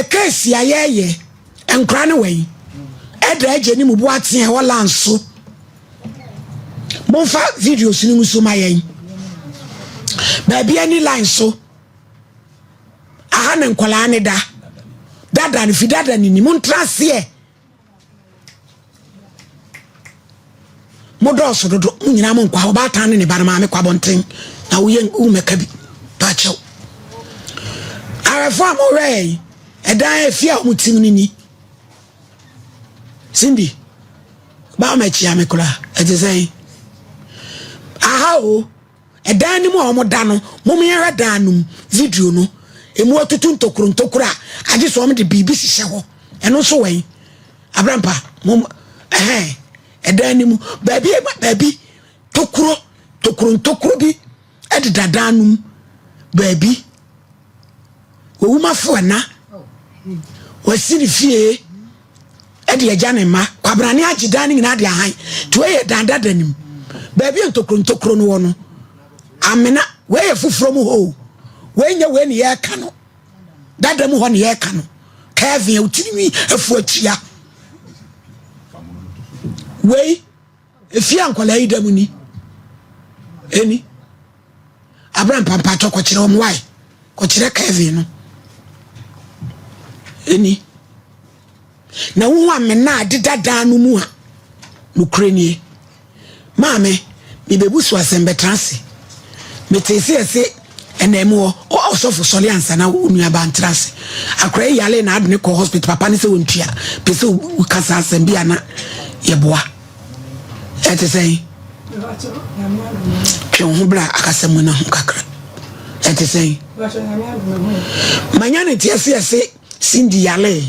case ya ye enkra ne wei edra agye ni mubu aten ho lanso monfa videos ni muso mayen ba bia ni line so aha ne nkola ne dada ni fidada ni montrase e modoso dodo nyina mo nkwa oba tan ne barama me kwa bonten na wo ye umeka bi pa chew arafa mo re edan afia mutim ni Cindy ba ma chia me kula ejezai aha o edan ni mo da no mo me hwe dan num video no emu otutu ntokura age so mo de bibi hihye ho eno so wen abrampa mo edan ni mu baby tokuro bi edida dan num baby wo ma fo na wasiri fie edi agya ne ma kwabrane agidan ni na de ahan to ye danda danim baby ntokuro no wono amena we ye fufuro mu ho we nya we ne ye ka no dada mu ho ne ye ka no Kevin utinimi afu atia we efia nkola idam ni eni Abraham pampa to ko kire omwai ko kire Kevin no eni na wo amena adida no mu a no krenie maame me bebusu asembe transi metesi ese enemo o sofu sole ansa na onua ba transi akra yale na adne ko hospital papa ne se wontua pese u kasa asembe ana yeboa etesei kyon bra akasemu na kakra etesei manyane tiese ese Cindy yale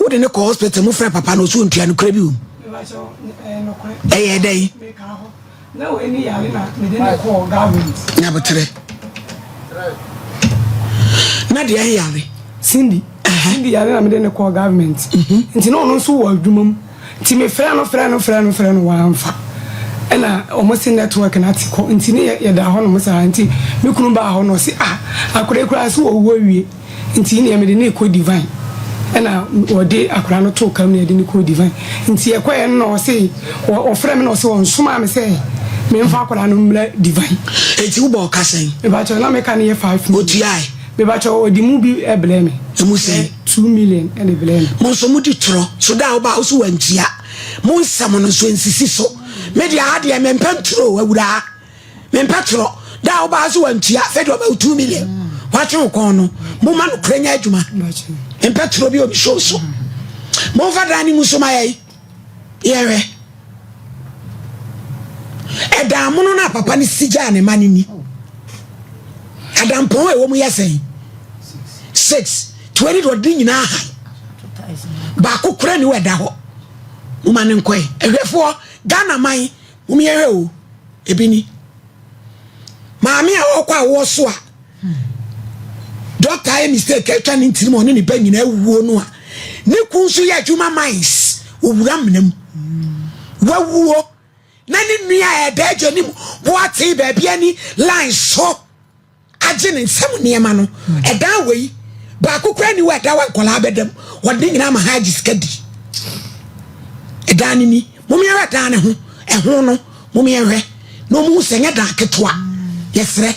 wo de ne ko hospital mu fra papa no so ntua no kra bi o dey na we ni yale na me de ne ko government nya botre na de yale Cindy yale na me de ne ko government nti no no so wo adwumam nti me fra no wa amfa ena almost network na ti ko nti ne ye da ho no mo sa nti me kunu ba ho no si akure so wo wie nti ne me de ne ko divine ena wode akura no to kam ne de ne ko divine nti e kwaye no se o frem no se won suma me se me mfa akura no mla divine enti wo ba okasen me ba cho na me kan ye 5 otuai me ba cho odi mu bi e blame emu se 2 million and e blame mo so mu di tro so da wo ba so wantia mo nsam no so nsisi so me dia ha dia me mpatro awura me mpatro da wo ba so wantia fe do ba 2 million wacho kon no mo ma no krenya adwuma mpatro bi obi so so mo fa dani musoma yai yewe edam no na papa ni sija ne mani ni adam pon e wo mu yesen 6 20 do din nyina ha ba ko kura ni weda ho mo ma ne nkoi ehwefo Ghana man mo me yewe o ebini maami a okwa wo so a doctor I mistake etwa ni ntiri mo ne ba nyina awuo no a ne kunsu ya adwuma mines owura mnam wawuo na ne nua e da adwanim wo ate ba bia ni line so age ne nsam niema no e da wei ba kokura ni wa da wa kola bedam wode nyina ma haji skadi e da ni mo me wa da ne ho e ho no mo me hwe no mu senya da ketwa yesre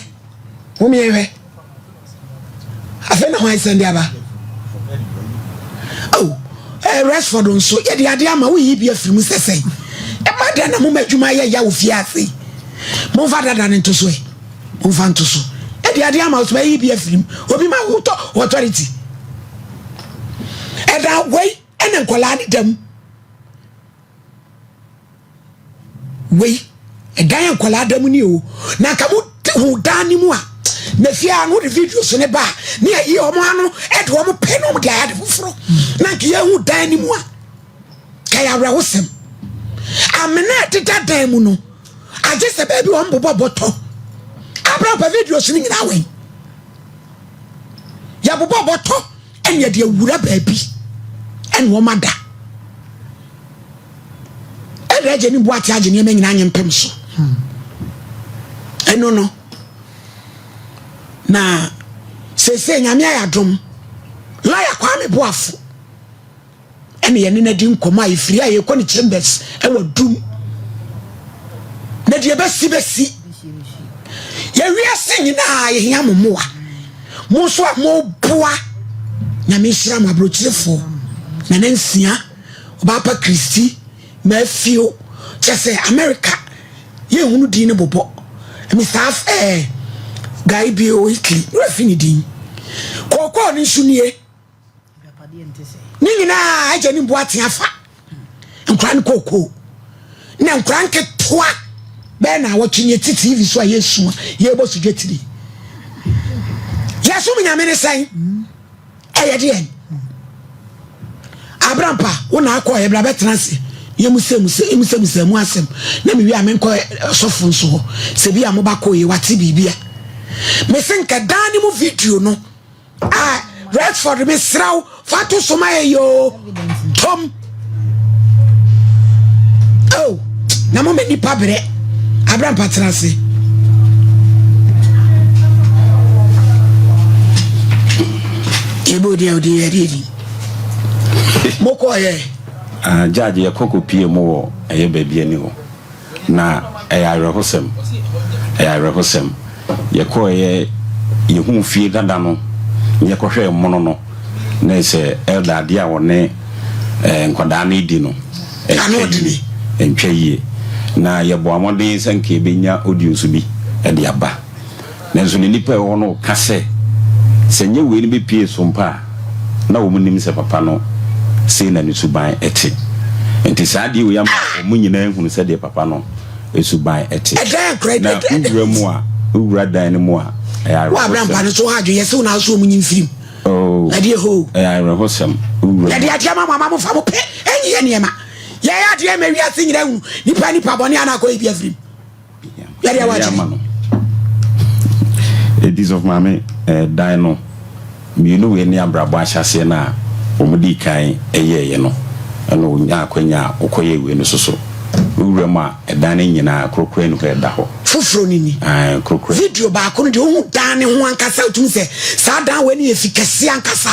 mo me hwe afena ho isende aba Rashford nso ye de ade ama wo yi afirimu sesei e ma da na mo madwuma ye ya wo fiase mo fa dada ne ntoso e mo fa ntoso e de ade ama wo yi afirimu obi ma wo to authority e da wei ene nkola ni dam wei e dan nkola dam ni o na ka mo dan ni mu a na fia no de video so ne ba ne yi omo ano e de omo penom de ade fufuro na ke ya hu dan ni mu a ka ya wra wosem amena teta dan mu no age se ba bi o mbobo boto abra pa video so ni nyina wen ya bobo boto ene de awura ba bi ene wo mada e de je ni bo ati age ni me nyina nyempem so eno no na sese nyame ayadom la ya kwa me boafo ene ye ne di nkoma ifiri aye ko ne chambers e wadum na de besi ye wiase nyina ye hia momoa mo so mo boa na me hira ma brochirefo na nansia obapa Kristi Matthew chese America ye hunu di ne bobo me staff guy bio Italy refini din koko ni sunie ni nyina aje ni boate afa nkran koko na nkran ke toa be na watwenye TV so ayesu ye bo so dwetiri yesu nyame ne sai ayede abrampa wona akọ ye bra betranse ye musem mu asem na me wi amenko sofo nso se bia mo ba ko ye wate bibia me senka dani mu video no Redford me sraw fatu soma yo Tom oh na mo me ni pabre Abraham patranse ebo dia odi yedi moko ye judge ye koko pie mo wo eye baabi ani ho na ayarehosem ye ko ye hu fie dada no ye ko hwe mono no na se elder dia wone nkoda na di no entwa yie na ye bo amode sanke benya audience bi e de aba na so ni nipa wo no ka se nye we ni be pie SOMPA na wo munim se papa no se na ni suban ete enti saade wo yam wo nyina ehunu se de papa no esuban ete na ura mu a ura dan ni mu a wa Abraham pa no so hadwo ye se wo na so mu nyim firim oh ade ho rehosem ura ade ade mama mo fa mo pe enyi ye niema ye ya ade ma wi ase nyina hu nipa boni ana ko ebi afirim ya de wa chi Edis of mame dino mienu we ni abrabo ahyase na omudi kan eye no eno nya akwanya okoye we no soso urema edane nyina krokro no da ho fufuro nini krokro video ba ko no de hu dane ho ankasa otum se sa dan we ni efikasi ankasa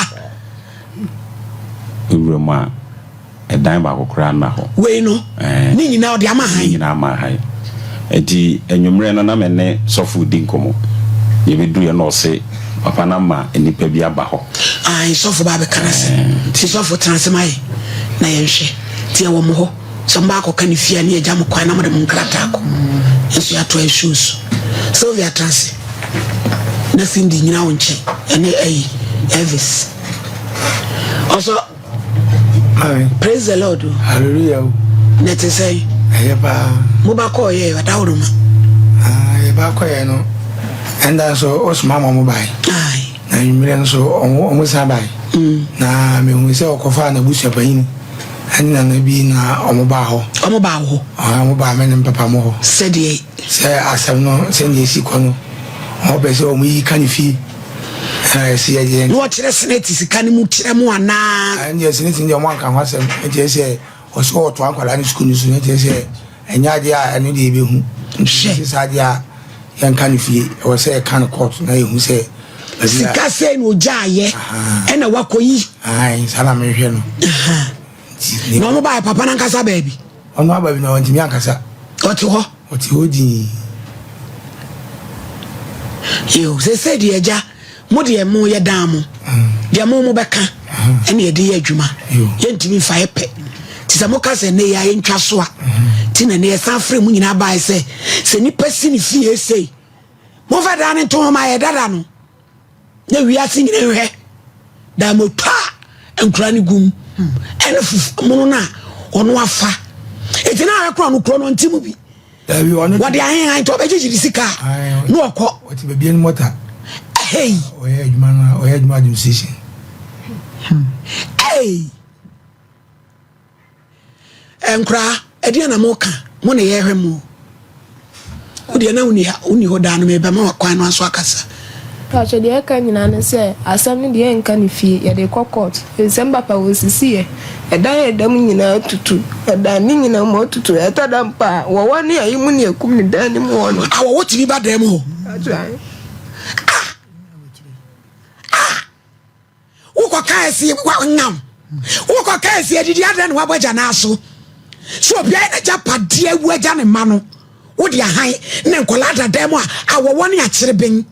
urema edan ba kokra na ho we no ni nyina o de ama han edi enwumre no na menne sofu di nkomo ye be duru ye no se papa na ma enipa bi aba ho sofu ba be kanase ti sofu transmai na ye hwe ti ye wo mo ho so mba ko kan fia ne agya mo kwan na mo de mo nkrata ko yesu ato shoes so we are trans na sindi nyina wo nche ene Elvis also praise the Lord hallelujah net say ayeba mo ba ko ye wadawro ma ayeba ko ye no enda so osma mo bai na yimire so omo sa bai na me hu se okofa na busia payin anna na bi na omo ba ho omo ba me ne papa mo ho said ye se asem no se ne si ko no o be se omo yi kan fi si ye no kire senate sika ni mu kire mu ana anya senate ndi omo kan wasem e se o so to ankwala ni school ni so ne se enya dia anu de be hu se sa dia yan kan fi o se kan court na yehu se sika se no jaaye e na wakoyi sana me hwe no no mo ba papa na nkasa baby ono ababi na ontimi ankasa oti ho di yo se di eja mo de mo ye dan mo de mo beka ene ye de ye adwuma ye ntimi fa ye pe ti se mo ka se ne ya ye ntwa so a ti na ne ye san frɛ mu nyina ba se ni pesi ni fie sei mo fa dan nto ma ye dada no na wi ase nyina hwe da mo pa enkura ni gum ene mo na ono afa eti na akro no kro no ntimu bi da bi ono wode ahen to be jiji sika no okọ oti be bi en mota hey oye adwuma administration hey enkura edi na mo ka mo na ye hwe mo odi na uni ho da no me be ma kwan no aso akasa Pacho de ka nyina ne se asam ne de nka ne fie ye de kokot nsem papa wo sisi ye edan edam nyina tutu edan ni nyina mo tutu etadam pa wo woni ayi mu ne ekum ne dan ni mo no awo woti bi ba dem ho ko kaesi ngam wo ko kaesi adidi adan wa boja na so so bia na japade awu agya ne ma no wo de ahan ne nkola dadam a awowo ne akire ben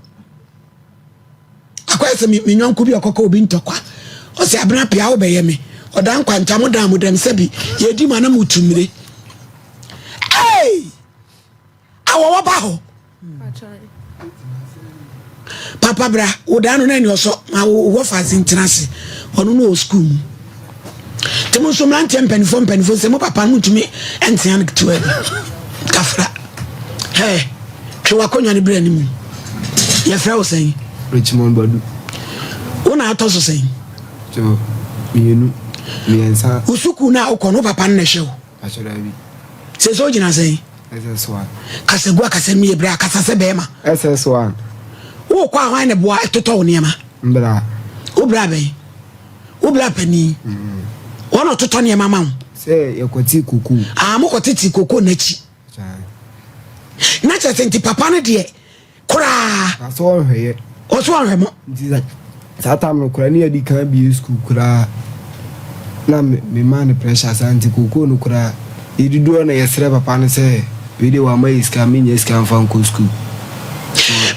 akwese mi nyonko bi okoko obi ntokwa o se abena pia wo beye me odan kwanta mo dan mo dem se bi ye di mana mutumire awowo ba ho papa bra odanu na ni oso ma wo fazi ntinase onu no school temo so mran tempenfo se mo papa mutumi entian to kafra twe wakonya ni bra ni mu ye fra wo sen Richmond Badu una atoso sen so mienu miensa usuku na ukono papa na hwe wo achora bi se so gina sen SS1 kasegua kasemi e bra kasase bema SS1 wo kwa hwan ne boa etoto niema mbra wo bra be wo bra pani wono toto niema ma se yakoti kuku mo kotiti koko nachi na chasenti papa ne de kura aso hweye o so hwemo ndiza tata mo kura ni adi kan bi school kura na me man pressure santi kuku no kura idido na yesre papa ne se video wa mai ska mi nye ska fan ko school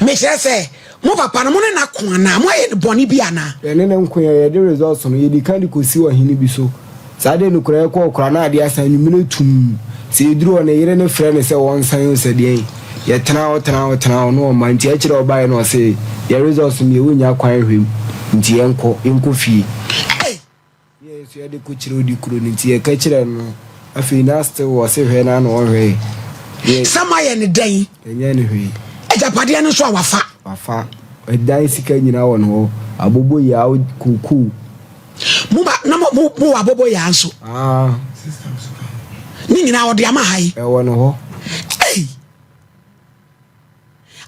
me say mo papa no mo na ko ana mo ye boni bi ana ene ne nko ye the results no ye di kan di ko si wa hini bi so sa de no kura ko kura na ade asan ni minutum se idiro na yere ne frɛ ne se won san o se de ye tena no man ti akire obaye no se ye results mi wonya kwan hwem nti enko fie ye so ye de ko kire odi kuro ni ti ye ka kire no afi na still wo se hwe na no hwe sama ye ne dan enye ne hwe ejapade no so wafa edan sika nyina won ho abobo ya kuku mu ba na mu abobo ya nso ni nyina odi ama hai e won ho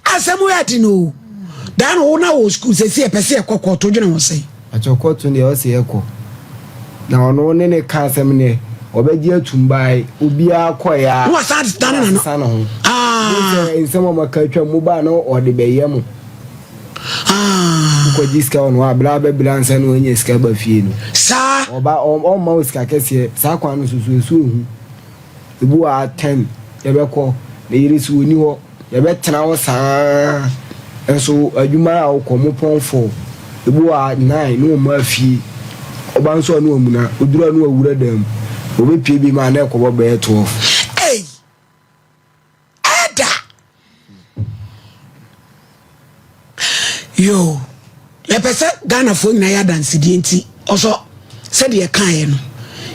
asemu ya dino dan wo na wo school se se pese ekoko to dwene wo sei achoko to ne o se eko na ono ne ka asem ne obeji atumbai obi akoya wo sa dan na no nsemo makatwa mu ba no ode beye mu ko jiska ono abla be bilansa no onye ska ba fie no sa oba o ma uska kese sa kwa no susu hu ebu a 10 yebekọ na yirisu oni ho yebetena wo saa enso adwuma a wo komo ponfo ebu a 9 no ma fie oba nso no omuna odura no awura dam obepie bi ma na ekobo be 12 yo le pese Ghana fo nyina ya dance di enti oso se de kan ye no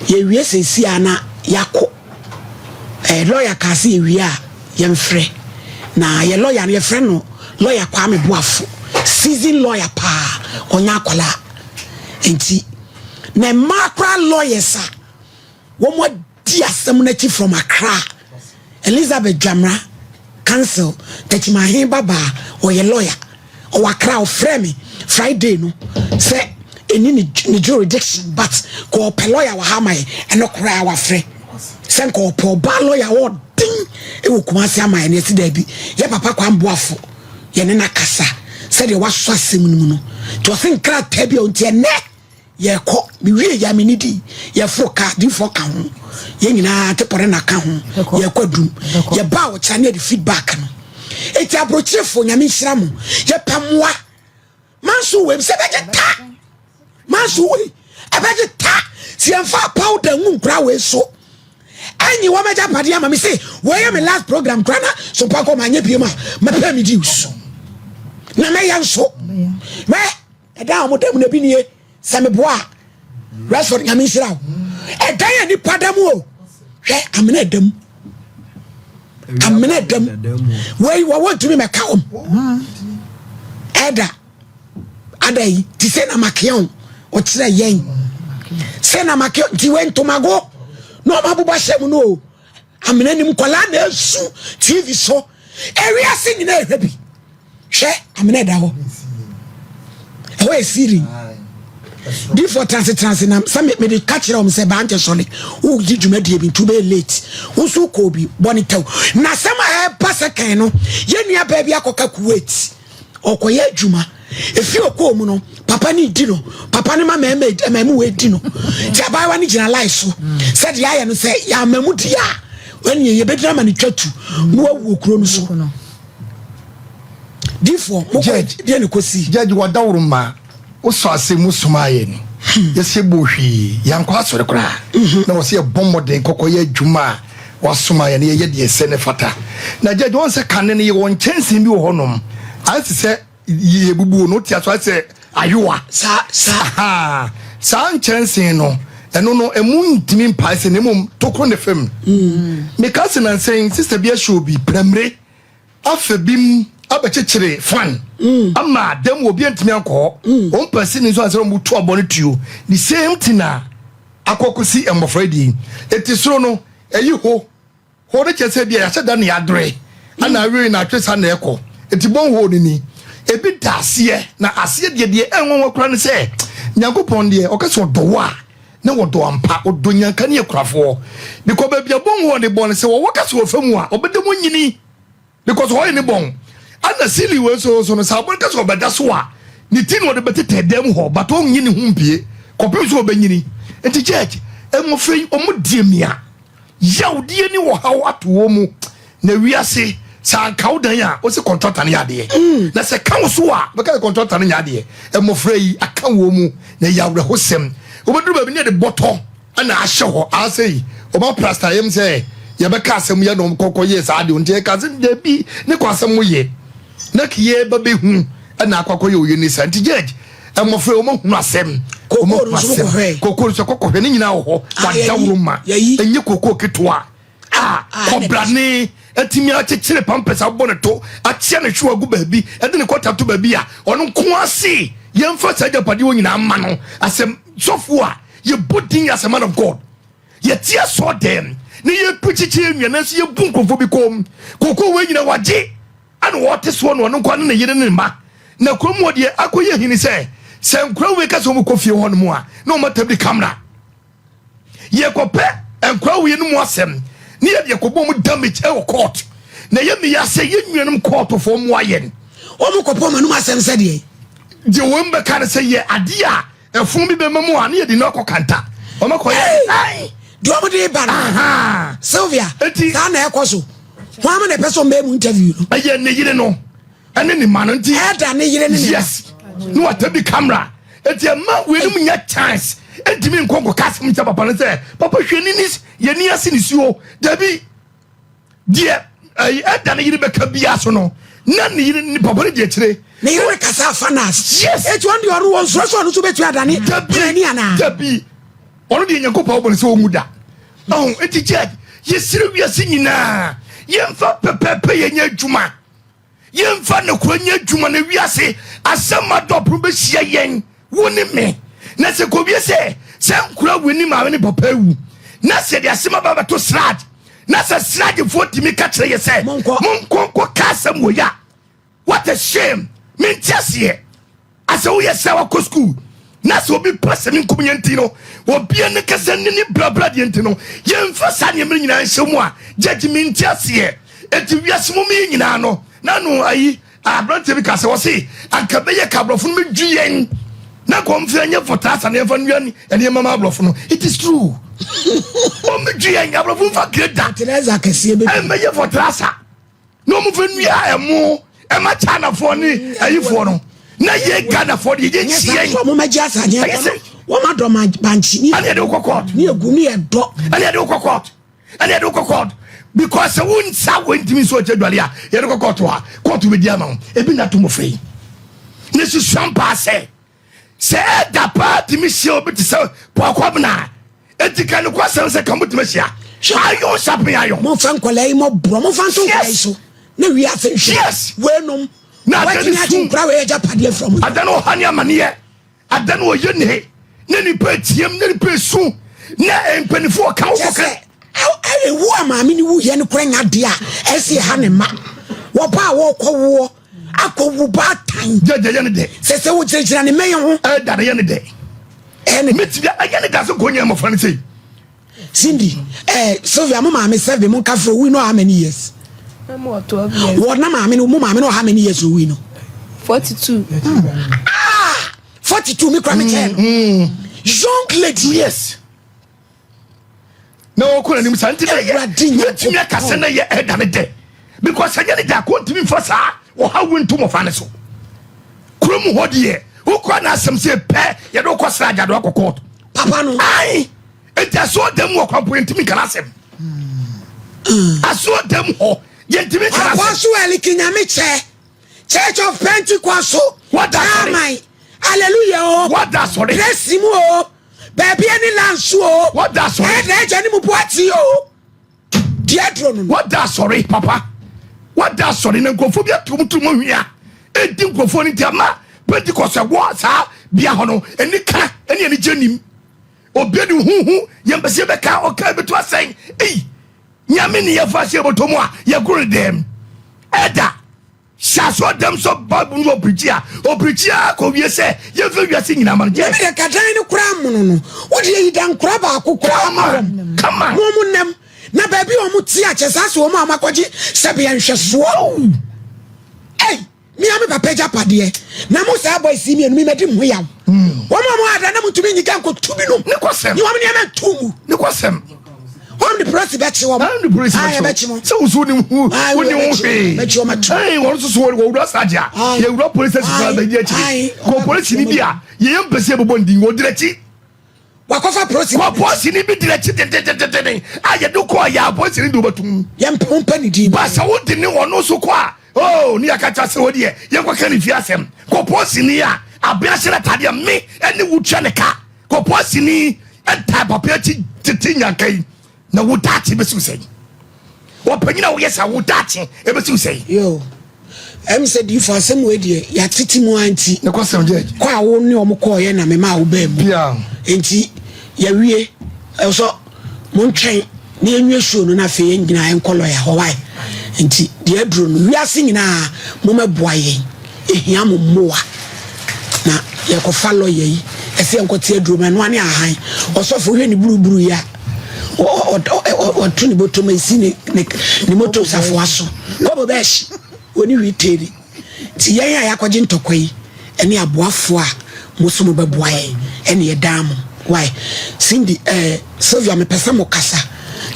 ye wie sesi ana yakọ lawyer ka se wie a ye mfre na ye lawyer no ye frɛ no lawyer kwa me boafo season lawyer pa onya akola enti na makra lawyers a wo mo di asem na chi from Accra Elizabeth Jamra council techimahin baba o ye lawyer o wakra o frame Friday no say eni ni jurisdiction but ko pe lawyer wa hama e no kra wa frɛ sen ko po ba lawyer o din e wo kuma se ama e si da bi ye papa kwa mboafo ye ne na kasa se de waso asem nu no to sen kra tabi o ntie ne ye ko mi wie ya mi nidi ye fo ka di fo ka ho ye nyina te pore na ka ho ye kwadum ye ba wo cha ne di feedback no eti abrochefo nyame nhira mo ye pamwa manso we se beje ta manso we abeje ta si enfa powder nkura we so anyi wo meja pade ama me say we me last program krana so pa ko manye pie ma pay me dues na me yanso me eda mo dem na bi nie se me boa restaurant nyame nhira wo eda ya ni padamu o hwe amena edam amena edam we want to be me ka eda adai ti se na makion o tire yen se na makion ti wen to mago no mabuba shem no amena nim kola na su TV so area sin na ehwe bi hwe amena da ho e we siri di for trans na some me dey catch them say ba ante sole wo di dwumadi bi too be late wo so ko bi bonitew na sama e pasekan no ye nua ba bi akoka Kuwait okoye adwuma if you ko mu no papa ni di no papa ni mama emamu we di no ti abai wa ni gina life so said ya ye no say ya mamu di a when ye bedra ma ni twatu no awu okro no so therefore mo ko de ne kosi judge wadawru ma o so ase musuma ye ni yesi bohwi yankwa asore kra na wo se bommoden kokoye adwuma wasoma ye ne ye de ese ne fata na judge won se kane ne ye won chansen bi wo honom anse se ye bubu no tia so ase ayowa sa chansen no eno no emu ntimi mpa se ne mum tokro ne fam me ka se nan sen sister bia show bi pramre afabim abechechere fan ama dem obi antimi anko on person nso ansero mu to abone tuo the same thing na akokosi emofredi etisoro no eyi ho ne chese bia ya cheda na yadre ana awi na atwesa na eko etibon ho ni ebi dasie na asie de enwonwo kra ne se nyankopon de okaso dowa na wodo ampa odonya kan ye krafo because bia bon ho ne bon se wo wakaso ofamu a obedem nyini because ho ne bon ana sili we so no sabon kaso obeda so a ni tin wo de betete dem ho but on nyini humpie kopem so obenyini enti church emofei omudimia yawdie ni wo hawo ato mu na wiase sa kaudan a o se contractor ne ade na se kan so a beka contractor ne ade emofrei aka wo mu na yawre hosem obeduru ba bi ne de boto ana ahye ho asei oba plaster yem se ye beka asem ye no kokoye sa ade onte ka se de bi ne kwasem ye na kiye ba be hu ana akwakoye oye ni santi judge emofrei o mo hu asem kokoro so kokoro ne nyina ho wadawro ma enye kokoro ketwa kobrane etimi achechire pampers aboneto achia ne hwe agu baabi ede ne kwata to baabi a ono nko ase yemfa saja pade wo nyina ama no asem sofo a ye bodin as a man of God ye tia so dem ne ye pichichi enwana so ye bunkrofo bi kom kokoro we nyina waje ana wote so no ono nko ne yire ne ma na kromo de akoye hini se nkura we ka so mu kofie ho no mu a na o matabli camera ye kope nkura we no mu asem ni ye de kobo mu damage e court na ye me ya se ye nwanum court for mu ayen o mu kopo ma no asem se de je wo mbe kan se ye ade a efun bi be mamu a na ye de no akokanta o makoye ai do mo de ba na Sylvia sa na ekoso ho am na person be mu interview no aye ne yire no ene ni ma no nti da ne yire ne yes no atabi camera eti ma we no nya chance entimi nkonko kasem ncha papa no say papa hweni ni ye ni ase ni suo dabi die da ne yire be ka bia so no na ne yire ni papa de kire ne yire kasa fanas yes eti on de oru won so no so betu adane dabi ana dabi ono de nyanko pa obone so omuda oh eti je ye sire wiase nyina ye mfa pepepe ye nya adwuma yemfa ne kronya dwuma na wiase asema dopro be hia yen woni me na se ko biese se nkura weni ma ne papa wu na se de asema baba to slad na se slad fo timi ka kire ye se monko kasam wo ya what a shame me tiasie ase wo ye se wa ko school na se obi pase me nkomnya ntino obi ne kase ne blabla de ntino yemfa sa ne me nyina nhemu a judgment tiasie eti wiase mo me nyina no nanu ayi abrante bi kase wo se ankabeye kabrofo no meduen na komfe anya fotasa na efa nuani ene mama abrofo no it is true o meduen abrofo fa greda Teresa kase be meye fotasa no mu fa nua emo e ma chana fo ni ayi fo no na ye gana fo de ye chien so mo maji asanye wo ma do banchi ni ani de kokot ni egu ni edo ani de kokot because won sa wentimi so chedwale a ye de kokot a court be dia ma ebi na to mo fei ne su SOMPA se da party mi se obi ti se pokwabna etika ne kwasem se kamutime sia ayo sapi ayo mo fan kwalai mo bro mo fan so kwalai so na wi afa yes wenom na what ni ati nkra we ja pade from adano hania mane adano ye ne ni pa tiem ne pa su na empanifo ka wo ka wu amaami ni wu ye ne kura nya de a ese ha ne ma wo pa wo kwowo akowu ba tan jeje ye ne de se wo kirikira ne meyo ho da ye ne de ene metibia ye ne da so konya mo fane sei Cindy Sylvia mo maami serve mo kafro we know how many years I'm 12 years. what na maami no mo maami no how many years we know 42. 42 me kwa me young lady. Yes. No, ko nim santi na ye timi akase na ye edane de because anya ne da ko ntimi fa saa wo ha wontu mo fa ne so krom ho de wo kwa na asem se pe ye do ko sra jado akoko papa no ai enta so dem wo kwa po ntimi kana asem aso dem ho ye ntimi kana asem akwaso eli kinyame Church of Pentecost. What that my hallelujah oh what that sorry bless him oh baby any lansu oh what that sorry jani mu poati oh diadro what that sorry papa what that sorry na nkofo bia tumtum hwia edi nkofo ni tiama Pentecost wo sa bia ho no eni ka eni jenim obi ni huhu yembese be ka o ka betu asen nyame ni ye fa se botomu a ye guru dem eda shaso dem so babu no obrichia ko wie se ye fe wie se nyina man je ye kadan ni kura mu no wo de yi dan kura ba ko kura ma come on mo mu nem na ba bi o mu ti a chesa so mo amakoji se be nhweso mi ame papa japade na mo sa boy si mi enu mi medi mo yaw wo mo ada na mutumi nyiga nko tubi no ne kwasem ni wo me na tumu ne kwasem I'm the president. I'm the president. So who bet you hey, what is so we do saja. Ye we police station be dey chi. Ko police ni bia, ye yem pese bo bondi wo direchi. Wakofa police. Ko police ni bi direchi de. Aye do ko ya police ni do batum. Yem pompa ni di. Ba sa wo di ni wono so ko a. Oh, ni akacha se wo de. Ye kwa kan fi asem. Ko police ni a, abia sele tade me ene wutwa ne ka. Ko police ni enta papa ti nyankai. Na wutachi be say wo panyina wo yesa wutachi e be say yo em said you for some way there ya titi mu anti ne kwasem je kwa wo ne o mko ye na me ma wo ba mu bia enti ya wie so mo ntwen na enwe show no na fe ye ngina en kolo ya ho wai enti de aduro no wi ase ngina mo maboa ye ehia mo moa na ye ko follow ye ese en ko tie aduro ma no ane ahan osofo hwe ni buruburu ya o tuni boto me si ni moto safo aso ko besh oni witeri ti yan ya yakwaje ntokoi ene aboafo a musumu beboaye ene ye dam why Cindy Sylvia me pesa mo kasa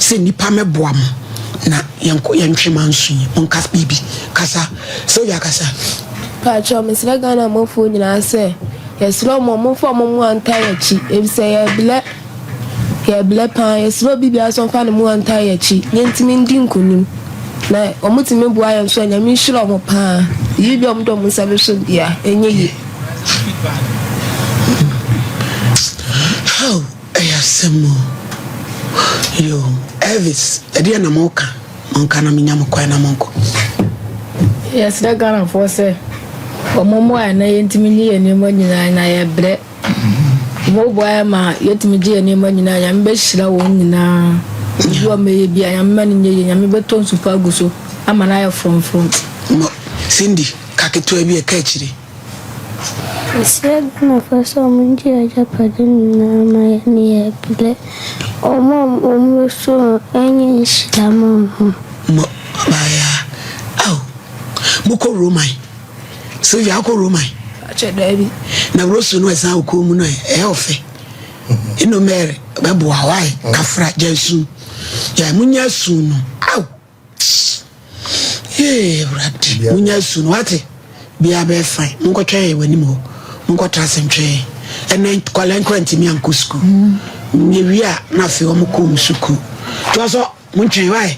se nipa meboa mo na yanko yantwema nsu on kas bibi kasa Sylvia kasa pa cho me sira gana mo fo nyina se yesro mo fo mo antaya chi ebise ya bile ya bile pa yesro bibi aso fa ne mo antaya chi nyentimi ndi nkonim na omutimi bua ya nso anya mi hiro mo pa yibi omdo mo sabe so dia enye yi how ayasemo yo Elvis edia na moka monka na minyamo kwa na monko yes da gana for say omomo ana yentimi ni enemo nyina na ya bre mo bua ma yetimi ji enemo nyina ya mbe hira won nyina yo me bi ya mani nye ya me beton super guso amana ya from Cindy kaketo bi e ka chire said na first omunji aja padin na ma ni e ble o mom so enyi shitamo mo baya au muko romai so ya ko romai ache dabi na roso no esa ko mu no e ofe ino mere bebo hawai kafra jesu ya munya su no au brad munya su no ate bia be fine munko twa wani mo munko trasentwe enen kwalen kwenti mi anko school ni wi a na fe o mo ko suku to so mun twen wai